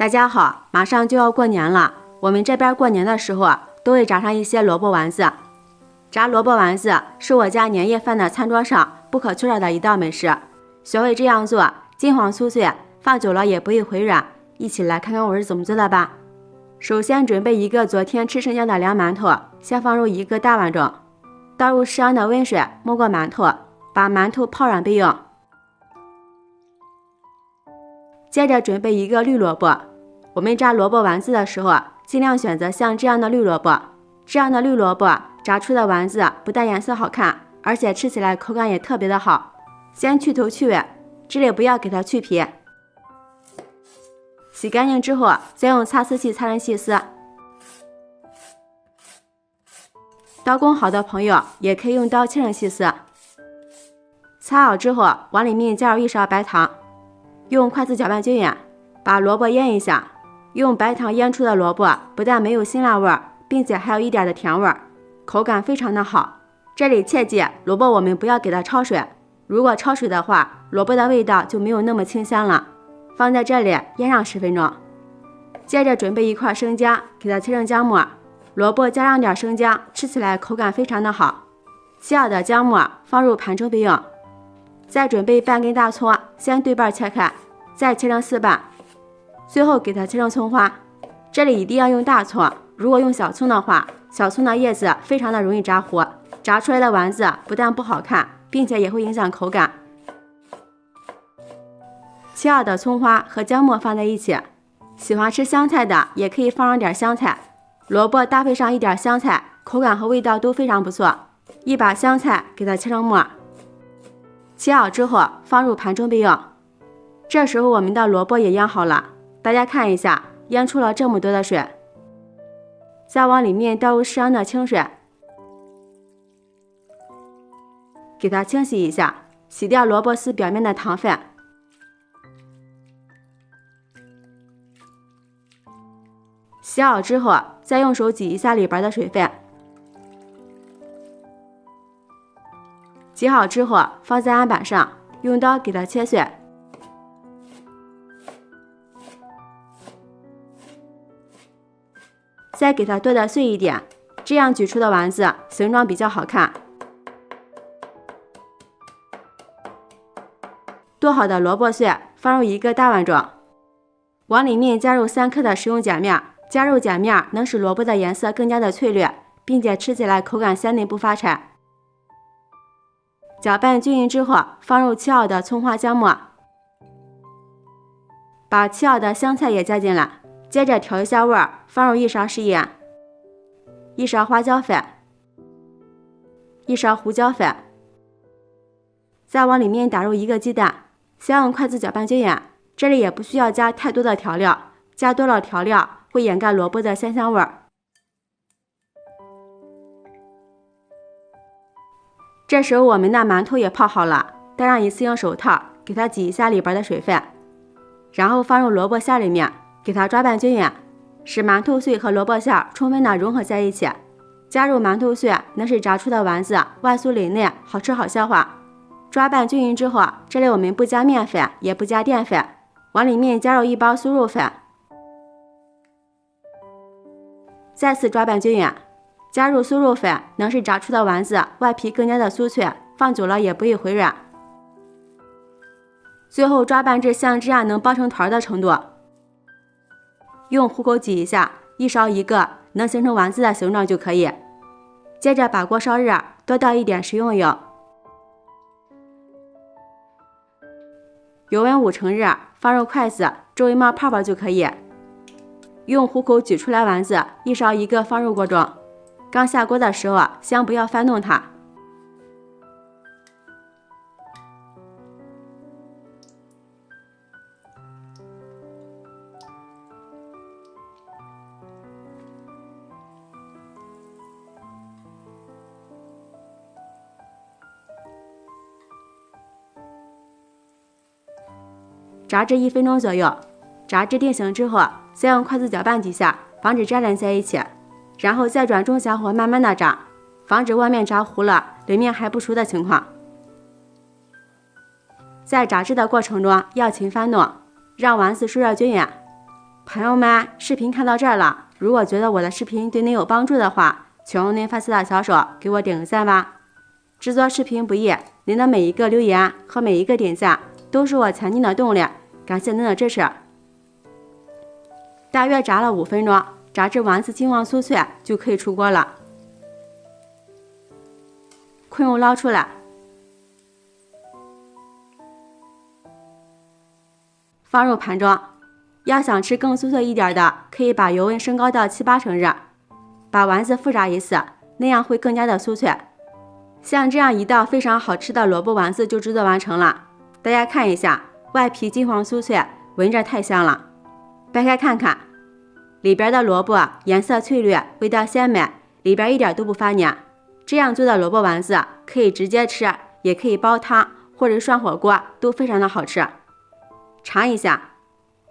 大家好，马上就要过年了，我们这边过年的时候都会炸上一些萝卜丸子。炸萝卜丸子是我家年夜饭的餐桌上不可缺少的一道美食。学会这样做，金黄酥脆，放久了也不会回软。一起来看看我是怎么做的吧。首先准备一个昨天吃剩下的凉馒头，先放入一个大碗中，倒入适量的温水，没过馒头，把馒头泡软备用。接着准备一个绿萝卜，我们炸萝卜丸子的时候，尽量选择像这样的绿萝卜。这样的绿萝卜炸出的丸子不但颜色好看，而且吃起来口感也特别的好。先去头去尾，这里不要给它去皮。洗干净之后，再用擦丝器擦成细丝。刀工好的朋友也可以用刀切成细丝。擦好之后，往里面加入1勺白糖，用筷子搅拌均匀，把萝卜腌一下。用白糖腌出的萝卜不但没有辛辣味，并且还有一点的甜味，口感非常的好。这里切记，萝卜我们不要给它焯水，如果焯水的话，萝卜的味道就没有那么清香了。放在这里腌上10分钟。接着准备一块生姜，给它切成姜末，萝卜加上点生姜，吃起来口感非常的好。切好的姜末放入盘中备用。再准备半根大葱，先对半切开，再切成4瓣，最后给它切成葱花。这里一定要用大葱，如果用小葱的话，小葱的叶子非常的容易炸糊，炸出来的丸子不但不好看，并且也会影响口感。切好的葱花和姜末放在一起，喜欢吃香菜的也可以放上点香菜，萝卜搭配上一点香菜，口感和味道都非常不错。一把香菜给它切成末，切好之后放入盘中备用。这时候我们的萝卜也腌好了，大家看一下，腌出了这么多的水。再往里面倒入适量的清水，给它清洗一下，洗掉萝卜丝表面的糖分。洗好之后，再用手挤一下里边的水分。挤好之后，放在案板上，用刀给它切碎。再给它剁得碎一点，这样举出的丸子形状比较好看。剁好的萝卜碎放入一个大碗中，往里面加入3克的食用碱面。加入碱面能使萝卜的颜色更加的翠绿，并且吃起来口感鲜嫩不发柴。搅拌均匀之后，放入切好的葱花姜末，把切好的香菜也加进来，接着调一下味，放入1勺食盐、1勺花椒粉、1勺胡椒粉，再往里面打入1个鸡蛋，先用筷子搅拌均匀。这里也不需要加太多的调料，加多了调料会掩盖萝卜的鲜香味儿。这时候我们的馒头也泡好了，戴上一次性手套，给它挤一下里边的水分，然后放入萝卜馅里面，给它抓拌均匀，使馒头碎和萝卜馅充分的融合在一起。加入馒头碎能使炸出的丸子外酥里嫩，好吃好消化。抓拌均匀之后，这里我们不加面粉，也不加淀粉，往里面加入1包酥肉粉，再次抓拌均匀。加入酥肉粉能使炸出的丸子外皮更加的酥脆，放久了也不会回软。最后抓拌至像这样能包成团的程度，用虎口挤一下，1勺1个，能形成丸子的形状就可以。接着把锅烧热，多倒一点食用油，油温5成热，放入筷子，周围冒泡泡就可以。用虎口举出来丸子，1勺1个放入锅中。刚下锅的时候，先不要翻动它。炸至1分钟左右，炸至定型之后，再用筷子搅拌几下，防止粘连在一起。然后再转中小火慢慢的炸，防止外面炸糊了，里面还不熟的情况。在炸制的过程中要勤翻动，让丸子受热均匀。朋友们，视频看到这儿了，如果觉得我的视频对您有帮助的话，请用您发财的小手给我点个赞吧。制作视频不易，您的每一个留言和每一个点赞都是我前进的动力，感谢您的支持。大约炸了5分钟，炸至丸子金黄酥脆就可以出锅了。昆肉捞出来，放入盘中。要想吃更酥脆一点的，可以把油温升高到7、8成热，把丸子复炸一次，那样会更加的酥脆。像这样一道非常好吃的萝卜丸子就制作完成了。大家看一下，外皮金黄酥脆，闻着太香了。掰开看看，里边的萝卜颜色翠绿，味道鲜美，里边一点都不发黏。这样做的萝卜丸子可以直接吃，也可以煲汤或者涮火锅，都非常的好吃。尝一下。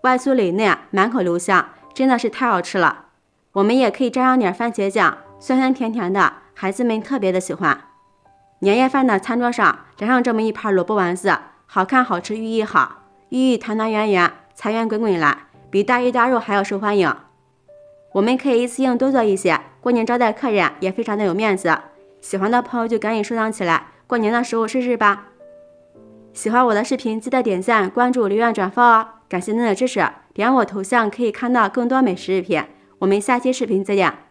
外酥里嫩，满口留香，真的是太好吃了。我们也可以沾上点番茄酱，酸酸甜甜的，孩子们特别的喜欢。年夜饭的餐桌上来上这么一盘萝卜丸子，好看好吃寓意好，寓意团团圆圆，财源滚滚来，比大鱼大肉还要受欢迎。我们可以一次性多做一些，过年招待客人也非常的有面子。喜欢的朋友就赶紧收藏起来，过年的时候试试吧。喜欢我的视频记得点赞、关注、留言、转发哦。感谢您的支持，点我头像可以看到更多美食视频。我们下期视频再见。